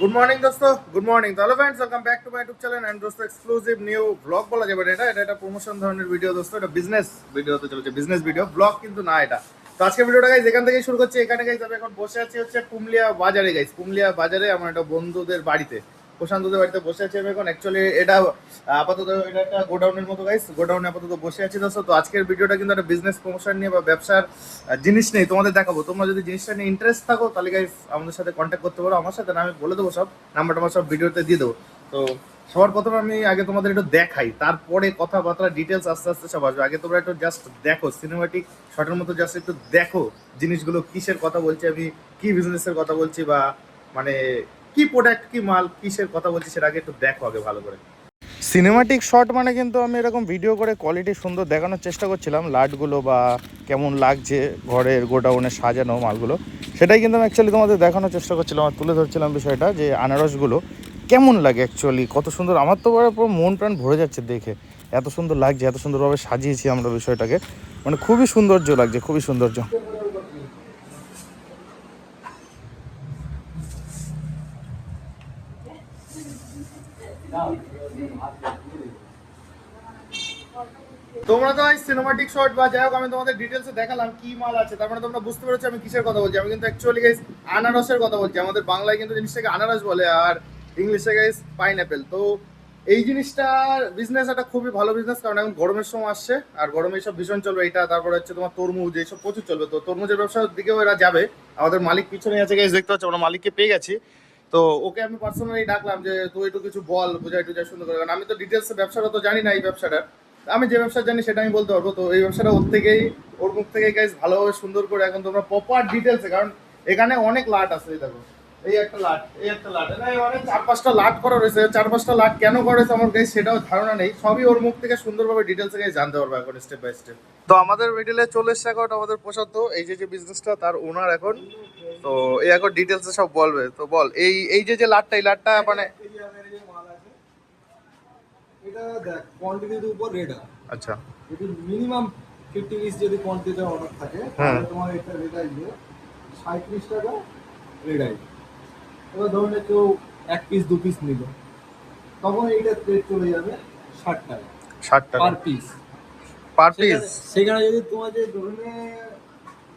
Good morning দোস্ত, good morning. তাহলে friends, welcome back to my YouTube channel and দোস্ত exclusive new blog বলা যাবে না। এটা একটা প্রমোশন ধরনের ভিডিও দোস্ত, এটা বিজনেস ভিডিও হতে চলেছে, বিজনেস ভিডিও, ব্লগ কিন্তু না এটা। তো আজকে ভিডিওটা গাইজ এখান থেকেই শুরু করছি। এখানে গাইজ আমি এখন বসে আছি হচ্ছে পুমলিয়া বাজারে গাইজ, পুমলিয়া বাজারে আমার একটা বন্ধুদের বাড়িতে, প্রশান্তদের বাড়িতে বসে আছি আমি এখন। অ্যাকচুয়ালি এটা আপাতত এটা একটা গোডাউনের মতো গাইজ, গোডাউনে আপাতত বসে আছি দোস্ত। তো আজকের ভিডিওটা কিন্তু একটা বিজনেস প্রমোশন নিয়ে বা ব্যবসার জিনিস নেই, তোমাদের দেখাবো। তোমরা যদি জিনিসটা নিয়ে ইন্টারেস্ট থাকো তাহলে গাইজ আমাদের সাথে কন্ট্যাক্ট করতে পারো, আমার সাথে। না আমি বলে দেবো সব, নাম্বার টাম্বার সব ভিডিওতে দিয়ে দেবো। তো সবার প্রথমে আমি আগে তোমাদের একটু দেখাই, তারপরে কথাবার্তা ডিটেলস আস্তে আস্তে সব আসবে। আগে তোমরা একটু জাস্ট দেখো, সিনেমাটিক শটের মতো জাস্ট একটু দেখো জিনিসগুলো কিসের কথা বলছি আমি, কি বিজনেসের কথা বলছি, বা মানে কি প্রোডাক্ট, কি মাল, কিসের কথা বলছি সেটা আগে একটু দেখো আগে ভালো করে। সিনেমাটিক শট মানে কিন্তু আমি এরকম ভিডিও করে কোয়ালিটি সুন্দর দেখানোর চেষ্টা করছিলাম, লাটগুলো বা কেমন লাগছে ঘরের গোডাউনে সাজানো মালগুলো, সেটাই কিন্তু আমি অ্যাকচুয়ালি তোমাদের দেখানোর চেষ্টা করছিলাম আর তুলে ধরছিলাম বিষয়টা, যে আনারসগুলো কেমন লাগে অ্যাকচুয়ালি, কত সুন্দর। আমার তো পুরো মন প্রাণ ভরে যাচ্ছে দেখে, এত সুন্দর লাগছে, এত সুন্দরভাবে সাজিয়েছি আমরা বিষয়টাকে, মানে খুবই সৌন্দর্য লাগছে, খুবই সৌন্দর্য। তোমরা তো সিনেমাটিক শট বা যাই হোক আমি তোমাদের ডিটেলসে দেখালাম কি মাল আছে, তার মানে তোমরা বুঝতে পেরেছো আমি কিসের কথা বলছি। আমি কিন্তু অ্যাকচুয়ালি গাইস আনারসের কথা বলছি। আমাদের বাংলায় কিন্তু জিনিসটাকে আনারস বলে, আর ইংলিশে গাইস পাইনঅ্যাপেল। তো এই জিনিসটার বিজনেস একটা খুবই ভালো বিজনেস, কারণ এখন গরমের সময় আসছে আর গরমে এইসব ভীষণ চলবে। এটা তারপরে হচ্ছে তোমার তরমুজ, এইসব প্রচুর চলবে। তো তরমুজের ব্যবসার দিকেও এরা যাবে। আমাদের মালিক পিছনে আছে গাইস, দেখতে পাচ্ছ, আমরা মালিককে পেয়ে গেছি। তো ওকে আমি পার্সোনালি ডাকলাম যে তুই একটু কিছু বল, বুঝাই টুজাই সুন্দর করে, কারণ আমি তো ডিটেলস ব্যবসাটা তো জানি না এই ব্যবসাটা। আমি যে ব্যবসা জানি সেটা আমি বলতে পারবো। তো এই ব্যবসাটা ওর থেকেই, ওর মুখ থেকেই গাইজ ভালোভাবে সুন্দর করে এখন তোমরা প্রপার ডিটেলসে, কারণ এখানে অনেক লাট আছে। এই দেখো, এই একটা লাট, এই একটা লাট, মানে 4-5টা লাট করা রয়েছে। 4-5টা লাট কেন করা রয়েছে আমার গাইজ সেটাও ধারণা নেই, সবই ওর মুখ থেকে সুন্দরভাবে ডিটেলসে গাইজ জানতে পারবো এখন স্টেপ বাই স্টেপ। তো আমাদের মিডিলে চলে এসছে এখন আমাদের প্রশান্ত, এই যে যে বিজনেসটা তার ওনার এখন। তো এই এখন ডিটেলসে সব বলবে। তো বল, এই এই যে যে লাটটা, এই লাটটা মানে এটা দেখ কোয়ান্টিটির উপর রেট আছে। আচ্ছা, যদি মিনিমাম 50 পিস যদি কোয়ান্টিটিতে অর্ডার থাকে তাহলে তোমার এটা রেট আসবে 37 টাকা রেট আসবে। এবার ধরুন কেউ 1 পিস 2 পিস নিল, তখন এইটা রেট চলে যাবে 60 টাকা 60 টাকা পার পিস। Per piece. সেখানে সেখানে যদি তোমার যে ধরুন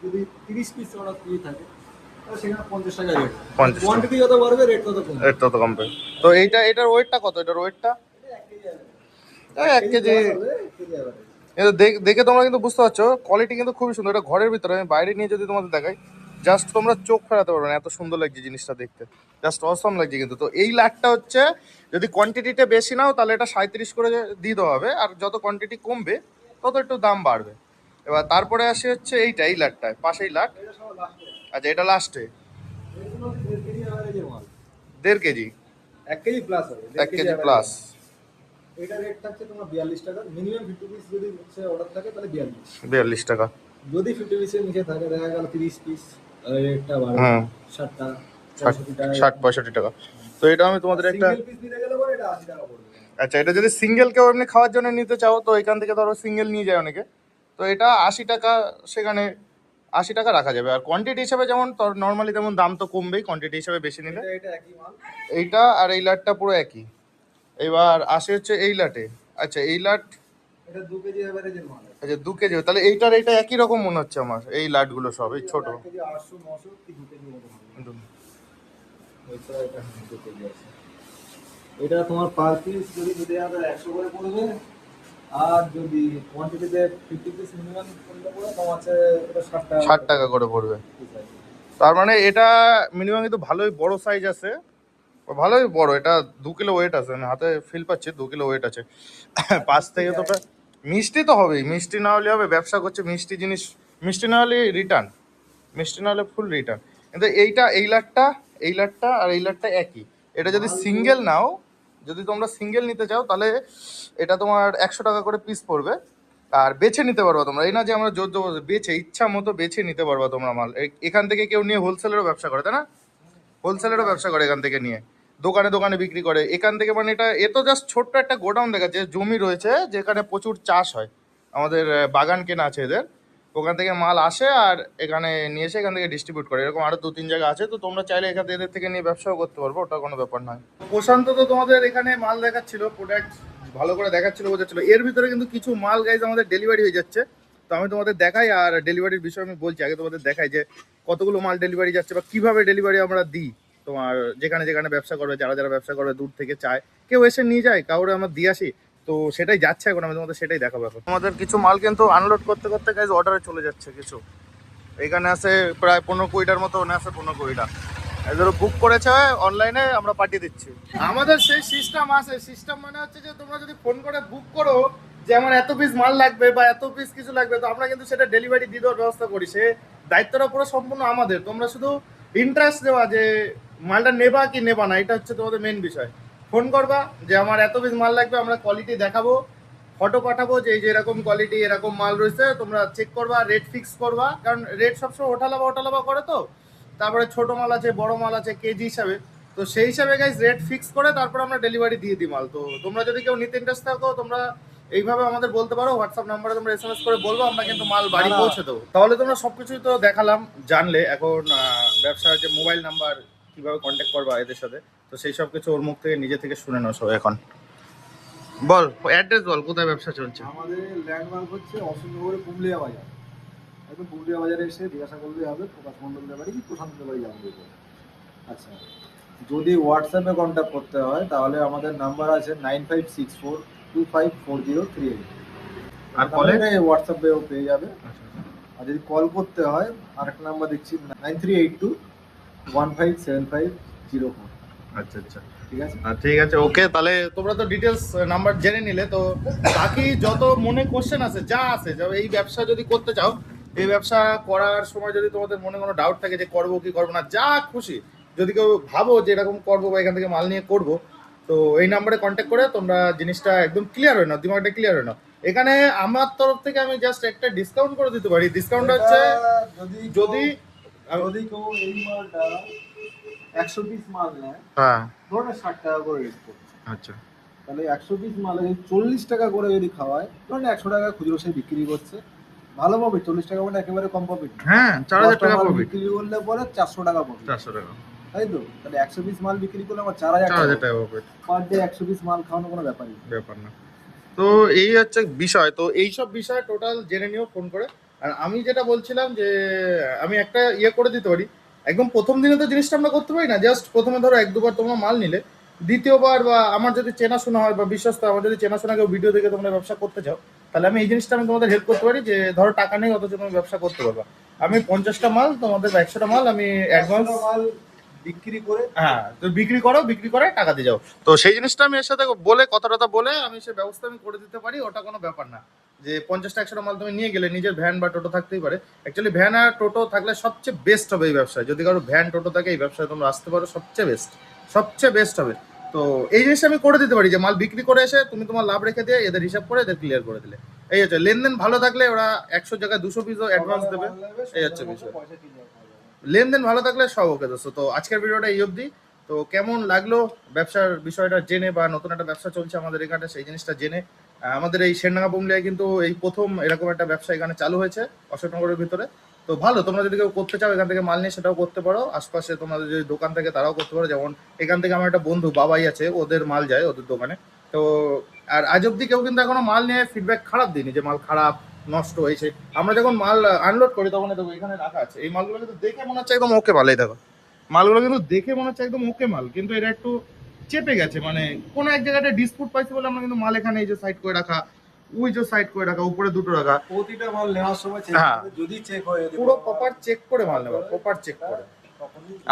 যদি 30 পিস অর্ডার দিয়ে থাকে তাহলে সেখানে 50 টাকা রেট। 50 টাকা কোয়ান্টিটি যত বাড়বে রেট তত কমবে। রেট তত কমবে। তো এইটা, এটার ওয়েটটা কত, এটার ওয়েটটা? এটা 1 কেজি হবে, এই 1 কেজি। হবে 1 কেজি হবে। কিন্তু দেখে তোমরা কিন্তু বুঝতে পারছো কোয়ালিটি কিন্তু খুবই সুন্দর। এটা ঘরের ভিতরে, আমি বাইরে নিয়ে যদি তোমাদের দেখাই, জাস্ট তোমরা চোখ ফেরাতে পারবে না, এত সুন্দর লাগছে জিনিসটা দেখতে, জাস্ট অসম লাগছে কিন্তু। তো এই লাটটা হচ্ছে, যদি কোয়ান্টিটিটা বেশি নাও তাহলে এটা 37 করে দিয়ে দেওয়া হবে, আর যত কোয়ান্টিটি কমবে তত একটু দাম বাড়বে। এবার তারপরে আসে হচ্ছে এইটা, এই লাটটায় পাশেই লাট। এটা সব লাস্টে, আচ্ছা, এটা লাস্টে এগুলো 1.5 কেজি অ্যাভারেজের মাল। 1.5 কেজি, 1 কেজি প্লাস হবে, 1 1.5 কেজি কেজি প্লাস। অ্যাভারেজ। এটা রেট থাকছে তোমার 42 টাকা। মিনিমাম 50 পিস যদি হচ্ছে অর্ডার থাকে তাহলে 42। 42 টাকা। যদি 50 পিসের নিচে থাকে, দেখা গেল 30 পিস, রেটটা বাড়বে হুম, 60 টাকা, 60, 65 টাকা। 60-65 টাকা। তো এটা আমি তোমাদের একটা, সিঙ্গেল পিস নিতে গেলে পরে এটা 80 টাকা পড়বে। আচ্ছা, এটা যদি সিঙ্গেল কেউ এমনি খাওয়ার জন্য নিতে চাও, তো এখান থেকে ধরো সিঙ্গেল নিয়ে যায় অনেকে, তো এটা 80 টাকা, সেখানে 80 টাকা রাখা যাবে। আর কোয়ান্টিটি হিসাবে যেমন নর্মালি তেমন দাম তো কমবেই কোয়ান্টিটি হিসাবে বেশি নিলে। এটা এটা একই মাল। এইটা আর এই লাটটা পুরো একই। এবার আসে হচ্ছে এই লাটে। আচ্ছা, এই লাট, এটা 2 কেজি অ্যাভারেজের মাল আছে। আচ্ছা 2 কেজি, তাহলে এইটার এইটা একই রকম মনে হচ্ছে আমার, এই লাটগুলো সব এই ছোট। 1 কেজি 800 900 কি 2 কেজি মতো হবে। এটা এটা 2 কেজি আছে। এটা তোমার পার পিস যদি নিতে যাবে 100 করে পড়বে। আর যদি কোয়ান্টিটিতে 50 পিস মিনিমাম করলে পরে তোমার আছে এটা 60 টাকা 60 টাকা করে পড়বে। তার মানে এটা মিনিমাম কিন্তু ভালোই বড় সাইজ আছে, ভালোই বড়। এটা 2 কিলো ওয়েট আছে, আমি হাতে ফিল পাচ্ছি 2 কিলো ওয়েট আছে। পাঁচ থেকে তো প্রায়, মিষ্টি তো হবেই, মিষ্টি না হলে হবে, ব্যবসা করছে মিষ্টি জিনিস, মিষ্টি না হলে রিটার্ন, মিষ্টি না হলে ফুল রিটার্ন। কিন্তু এইটা, এই লাটটা, এই লাটটা আর এই লাটটা একই। এটা যদি সিঙ্গেল নাও, যদি তোমরা সিঙ্গেল নিতে চাও তাহলে এটা তোমার 100 টাকা করে পিস পড়বে। আর বেছে নিতে পারবা তোমরা, এই না যে আমরা জোর জবরদস্তি, বেছে ইচ্ছা মতো বেছে নিতে পারবা তোমরা মাল। এখান থেকে কেউ নিয়ে হোলসেলেরও ব্যবসা করে, তাই না? হোলসেলেরও ব্যবসা করে এখান থেকে নিয়ে, দোকানে দোকানে বিক্রি করে এখান থেকে। মানে এটা, এ তো জাস্ট ছোট্ট একটা গোডাউন দেখাচ্ছে, জমি রয়েছে যেখানে প্রচুর চাষ হয়, আমাদের বাগান কেনা আছে এদের। ওখান থেকে মাল আসে আর এখানে নিয়ে এসে এখান থেকে ডিস্ট্রিবিউট করে। এরকম আরো 2-3 জায়গা আছে, তো তোমরা চাইলে এখান থেকে এদের থেকে নিয়ে ব্যবসাও করতে পারবো, ওটা কোনো ব্যাপার নয়। প্রশান্ত তো তোমাদের এখানে মাল দেখাচ্ছিল, প্রোডাক্ট ভালো করে দেখাচ্ছিল, বোঝাচ্ছিল। এর ভিতরে কিন্তু কিছু মাল গাইজ আমাদের ডেলিভারি হয়ে যাচ্ছে, তো আমি তোমাদের দেখাই। আর ডেলিভারির বিষয়ে আমি বলছি, আগে তোমাদের দেখাই যে কতগুলো মাল ডেলিভারি যাচ্ছে বা কিভাবে ডেলিভারি আমরা দিই। তোমার যেখানে যেখানে ব্যবসা করবে, যারা যারা ব্যবসা করবে দূর থেকে চায়, কেউ এসে নিয়ে যায়, কাউরে আমরা দিয়ে আসি, তো সেটাই যাচ্ছে এখন। আমি তোমাদের সেটাই দেখাবো এখন। আমাদের কিছু মাল কিন্তু আনলোড করতে করতে গাইজ অর্ডারে চলে যাচ্ছে কিছু। এখানে আছে প্রায় 15-20টার মতো, ওখানে আছে 15-20টা। এদের বুক করেছে অনলাইনে, আমরা পাঠিয়ে দিচ্ছি। আমাদের সেই সিস্টেম আছে, সিস্টেম মানে হচ্ছে যে তোমরা যদি ফোন করে বুক করো যে আমার এত পিস মাল লাগবে বা এত পিস কিছু লাগবে, তো আমরা কিন্তু সেটা ডেলিভারি দিয়ে দেওয়ার ব্যবস্থা করি। সে দায়িত্বটা পুরো সম্পূর্ণ আমাদের। তোমরা শুধু ইন্টারেস্ট দেওয়া যে মালটা নেবা কি নেবা না, এটা হচ্ছে তোমাদের মেন বিষয়। ফোন করবা যে আমার এত পিস মাল লাগবে, আমরা কোয়ালিটি দেখাবো, ফটো পাঠাবো যে এই যে এরকম কোয়ালিটি এরকম মাল রয়েছে, তোমরা চেক করবা, রেট ফিক্স করবা, কারণ রেট সবসময় ওঠালাবা করে। তো তারপরে ছোট মাল আছে, বড় মাল আছে, কেজি হিসাবে। তো সেই হিসাবে গাইজ রেট ফিক্স করে তারপর আমরা ডেলিভারি দিয়ে দিই মাল। তো তোমরা যদি কেউ নিতে ইন্টারেস্ট থাকো, তোমরা এইভাবে আমাদের বলতে পারো, হোয়াটসঅ্যাপ নাম্বারে তোমরা এসএমএস করে বলবো, আমরা কিন্তু মাল বাড়ি পৌঁছে দেবো। তাহলে তোমরা সবকিছুই তো দেখালাম, জানলে। এখন ব্যবসার যে মোবাইল নাম্বার কিভাবে কন্ট্যাক্ট করবা এদের সাথে, তো সেই সব কিছু ওর মুখ থেকে নিজে থেকে শুনে নাও সব। এখন বল, অ্যাড্রেস বল, কোথায় ব্যবসা চলছে। আমাদের ল্যান্ডমার্ক হচ্ছে অশোকনগরের পুমলিয়া বাজার। একদম পুমলিয়া বাজারে এসে জিজ্ঞাসা করলেই হবে প্রকাশ মণ্ডলের বাড়ি কি প্রশান্তের বাড়ি জানবে। আচ্ছা, যদি হোয়াটসঅ্যাপে কন্ট্যাক্ট করতে হয় তাহলে আমাদের নাম্বার আছে 9564254038। আর কলে হোয়াটসঅ্যাপেও পেয়ে যাবে। আর যদি কল করতে হয় আরেকটা নাম্বার দিচ্ছি 9382157504। আচ্ছা আচ্ছা, ঠিক আছে। ঠিক আছে, ওকে। তাহলে তোমরা তো ডিটেলস নাম্বার জেনে নিলে, তো বাকি যত মনে কোশ্চেন আছে, যা আছে, এই ব্যবসা যদি করতে চাও, এই ব্যবসা করার সময় যদি তোমাদের মনে কোনো ডাউট থাকে যে করবো কি করবো না, যা খুশি, যদি কেউ ভাবো যে এরকম করবো বা এখান থেকে মাল নিয়ে করবো, তো এই নাম্বারে কন্ট্যাক্ট করে তোমরা জিনিসটা একদম ক্লিয়ার হয় না, দিমাগটা ক্লিয়ার হয় না। এখানে আমার তরফ থেকে আমি জাস্ট একটা ডিসকাউন্ট করে দিতে পারি। ডিসকাউন্ট হচ্ছে যদি কেউ এই মালটা 100 পিস মাল নেয়, হ্যাঁ, ধরুন 60 টাকা করে রেট করছে, আচ্ছা, তাহলে 100 পিস মালে 40 টাকা করে যদি খাওয়ায়, ধরুন 100 টাকা খুচরো সে বিক্রি করছে, ভালো পাবে। 40 টাকা মানে একেবারে কম পাবে। হ্যাঁ, 4000 টাকা পাবে বিক্রি করলে পরে 400 টাকা পাবে। 400 টাকা, তাই তো? তাহলে 100 পিস মাল বিক্রি করলে আমার 4000 টাকা পাবে পার ডে। 100 পিস মাল খাওয়ানো কোনো ব্যাপারই ব্যাপার না। তো এই হচ্ছে বিষয়। তো এইসব বিষয় টোটাল জেনে নিও ফোন করে। আর আমি যেটা বলছিলাম যে আমি একটা ইয়ে করে দিতে পারি। একদম প্রথম দিনে তো জিনিসটা আমরা করতে পারি না। জাস্ট প্রথমে ধরো 1-2 বার তোমরা মাল নিলে, দ্বিতীয়বার বা আমার যদি চেনাশোনা হয় বা বিশ্বস্ত, আমার যদি চেনাশোনা কেউ ভিডিও দেখে তোমরা ব্যবসা করতে চাও, তাহলে আমি এই জিনিসটা আমি তোমাদের হেল্প করতে পারি যে ধরো টাকা নেই অথচ তুমি ব্যবসা করতে পারবা। আমি 50টা মাল তোমাদের বা 100টা মাল আমি অ্যাডভান্স মাল বিক্রি করে, হ্যাঁ, তো বিক্রি করো, বিক্রি করে টাকা দিয়ে যাও। তো সেই জিনিসটা আমি এর সাথে বলে, কথা বলে আমি সে ব্যবস্থা আমি করে দিতে পারি। ওটা কোনো ব্যাপার না যে 50টা-100টা মাল তুমি নিয়ে গেলে, নিজের ভ্যান বা টোটো থাকতেই পারে। অ্যাকচুয়ালি ভ্যান আর টোটো থাকলে সবচেয়ে বেস্ট হবে এই ব্যবসায়। যদি কারো ভ্যান টোটো থাকে, এই ব্যবসায় তোমরা আসতে পারো, সবচেয়ে বেস্ট হবে। তো এই জিনিসটা আমি করে দিতে পারি যে মাল বিক্রি করে এসে তুমি তোমার লাভ রেখে দিয়ে এদের হিসাব করে এদের ক্লিয়ার করে দিলে। এই হচ্ছে লেনদেন ভালো থাকলে ওরা 100 জায়গায় 200 পিসও অ্যাডভান্স দেবে। এই হচ্ছে বিষয়। লেনদেন ভালো থাকলে সব ওকে দোস্ত। তো আজকের ভিডিওটা এই অবধি। তো কেমন লাগলো ব্যবসার বিষয়টা জেনে, বা নতুন একটা ব্যবসা চলছে আমাদের এখানে সেই জিনিসটা জেনে। আমাদের এই শেরডাঙ্গা পুমলিয়ায় কিন্তু এই প্রথম এরকম একটা ব্যবসা এখানে চালু হয়েছে অশোকনগরের ভিতরে। তো ভালো, তোমরা যদি কেউ করতে চাও এখান থেকে মাল নিয়ে, সেটাও করতে পারো। আশপাশে তোমাদের যদি দোকান থাকে তারাও করতে পারো। যেমন এখান থেকে আমার একটা বন্ধু বাবাই আছে, ওদের মাল যায় ওদের দোকানে। তো আর আজ অব্দি কেউ কিন্তু এখনো মাল নিয়ে ফিডব্যাক খারাপ দিইনি যে মাল খারাপ, নষ্ট হয়েছে। আমরা যখন মাল আনলোড করি তখন দেখো এখানে রাখা আছে, এই মালগুলো কিন্তু দেখে মনে হচ্ছে একদম ওকে মাল। এই দেখো মালগুলো কিন্তু দেখে মনে হচ্ছে একদম ওকে মাল, কিন্তু এটা একটু চেপে গেছে, মানে কোনো এক জায়গাটা ডিসপুট পাইছে বলে আমরা কিন্তু মাল এখানে এই যে সাইড করে রাখা, ওই যে সাইড করে রাখা, উপরে দুটো রাখা। প্রতিটা মাল নেওয়ার সময় হ্যাঁ, যদি চেক হয়, পুরো প্রপার চেক করে মাল নেওয়া, প্রপার চেক করে।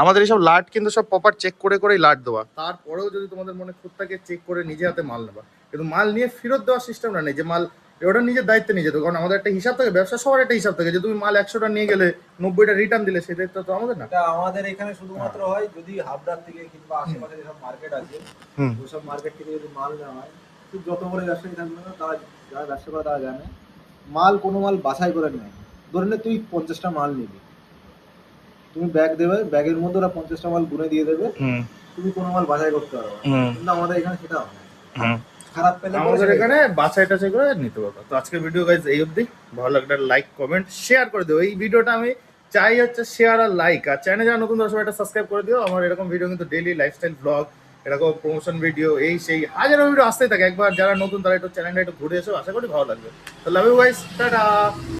আমাদের এইসব লাট কিন্তু সব প্রপার চেক করে করেই লাট দেওয়া। তারপরেও যদি তোমাদের মনে খুঁত থাকে, চেক করে নিজে হাতে মাল নেবা। কিন্তু মাল নিয়ে ফেরত দেওয়ার সিস্টেমটা নেই যে মাল ওটা নিজের দায়িত্বে নিয়ে যেত। কারণ আমাদের একটা হিসাব থাকে, ব্যবসা সবার একটা হিসাব থাকে যে তুমি মাল 100টা নিয়ে গেলে 90টা রিটার্ন দিলে, সেই দায়িত্ব তো আমাদের না। এটা আমাদের এখানে শুধুমাত্র হয় যদি হাবড়ার থেকে কিংবা আশেপাশে যেসব মার্কেট আছে, ওইসব মার্কেট থেকে যদি মাল নেওয়া হয়, তো যত বড় ব্যবসায়ী থাকবে না, তারা যারা ব্যবসা করে তারা জানে মাল কোনো মাল বাছাই করে নেয়। ধরে নে তুই 50টা মাল নিবি, তুমি ব্যাগ দেবে, ব্যাগের মধ্যে ওরা 50টা মাল গুনে দিয়ে দেবে, তুমি কোনো মাল বাছাই করতে পারবে। কিন্তু আমাদের এখানে সেটা হয় না। খারাপ পেলে পরে আমাদের সেটা- এখানে বাছাই টাছাই করে নিতে পারবো। তো আজকের ভিডিও গাইজ এই অবধি, ভালো লাগলে লাইক কমেন্ট শেয়ার করে দিও। এই ভিডিওটা আমি চাই হচ্ছে শেয়ার আর লাইক, আর চ্যানেলে যারা নতুন দর্শক এটা সাবস্ক্রাইব করে দিও। আমার এরকম ভিডিও কিন্তু ডেইলি লাইফস্টাইল ব্লগ, এরকম প্রমোশন ভিডিও, এই সেই হাজারো ভিডিও আসতেই থাকে। একবার যারা নতুন তারা একটু চ্যানেলটা একটু ঘুরে এসো, আশা করি ভালো লাগবে। তো লাভ ইউ গাইস, টাটা।